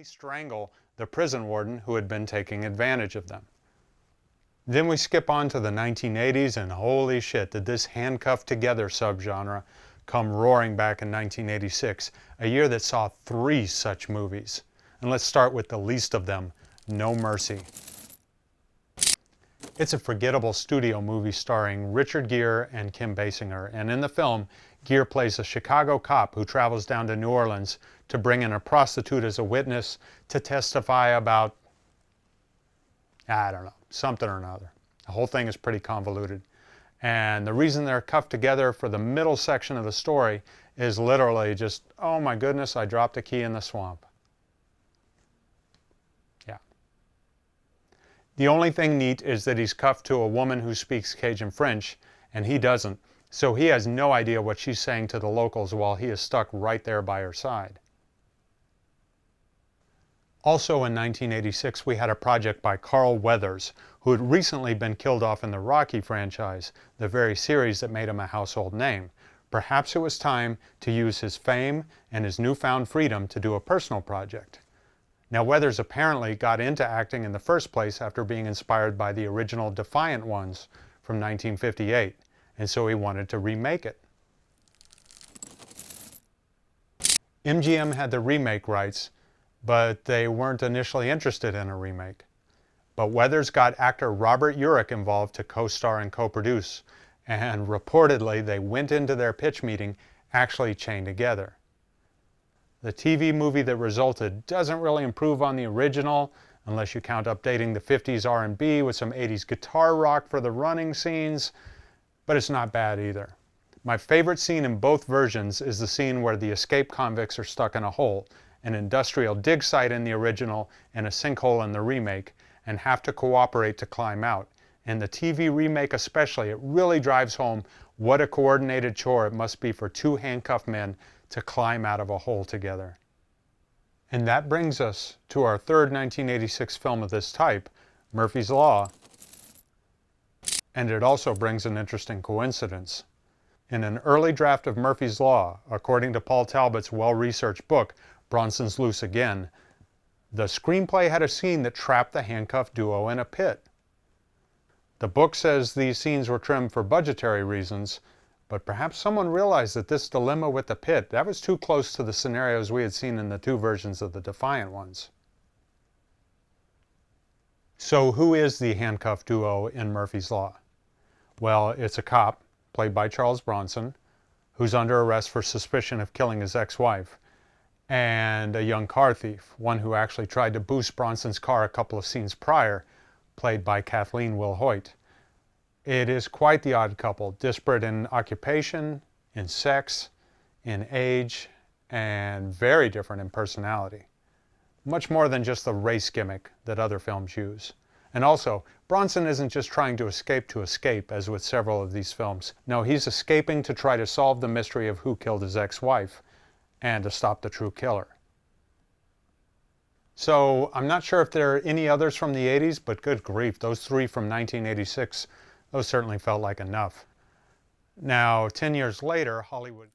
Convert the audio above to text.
strangle the prison warden who had been taking advantage of them. Then we skip on to the 1980s, and holy shit, did this Handcuffed Together subgenre come roaring back in 1986, a year that saw 3 such movies. And let's start with the least of them, No Mercy. It's a forgettable studio movie starring Richard Gere and Kim Basinger, and in the film, Gere plays a Chicago cop who travels down to New Orleans to bring in a prostitute as a witness to testify about, I don't know, something or another. The whole thing is pretty convoluted. And the reason they're cuffed together for the middle section of the story is literally just, oh my goodness, I dropped a key in the swamp. Yeah. The only thing neat is that he's cuffed to a woman who speaks Cajun French, and he doesn't. So he has no idea what she's saying to the locals while he is stuck right there by her side. Also in 1986, we had a project by Carl Weathers, who had recently been killed off in the Rocky franchise, the very series that made him a household name. Perhaps it was time to use his fame and his newfound freedom to do a personal project. Now, Weathers apparently got into acting in the first place after being inspired by the original Defiant Ones from 1958, and so he wanted to remake it. MGM had the remake rights, but they weren't initially interested in a remake. But Weathers got actor Robert Urich involved to co-star and co-produce, and reportedly they went into their pitch meeting actually chained together. The TV movie that resulted doesn't really improve on the original, unless you count updating the 50s R&B with some 80s guitar rock for the running scenes, but it's not bad either. My favorite scene in both versions is the scene where the escaped convicts are stuck in a hole, an industrial dig site in the original and a sinkhole in the remake, and have to cooperate to climb out. In the TV remake especially, it really drives home what a coordinated chore it must be for 2 handcuffed men to climb out of a hole together. And that brings us to our third 1986 film of this type, Murphy's Law. And it also brings an interesting coincidence. In an early draft of Murphy's Law, according to Paul Talbot's well-researched book, Bronson's Loose Again, the screenplay had a scene that trapped the handcuffed duo in a pit. The book says these scenes were trimmed for budgetary reasons, but perhaps someone realized that this dilemma with the pit, that was too close to the scenarios we had seen in the 2 versions of the Defiant Ones. So who is the handcuffed duo in Murphy's Law? Well, it's a cop, played by Charles Bronson, who's under arrest for suspicion of killing his ex-wife, and a young car thief, one who actually tried to boost Bronson's car a couple of scenes prior, played by Kathleen Wilhoit. It is quite the odd couple, disparate in occupation, in sex, in age, and very different in personality. Much more than just the race gimmick that other films use. And also, Bronson isn't just trying to escape, as with several of these films. No, he's escaping to try to solve the mystery of who killed his ex-wife, and to stop the true killer. So I'm not sure if there are any others from the 80s, but good grief, those 3 from 1986, those certainly felt like enough. Now, 10 years later, Hollywood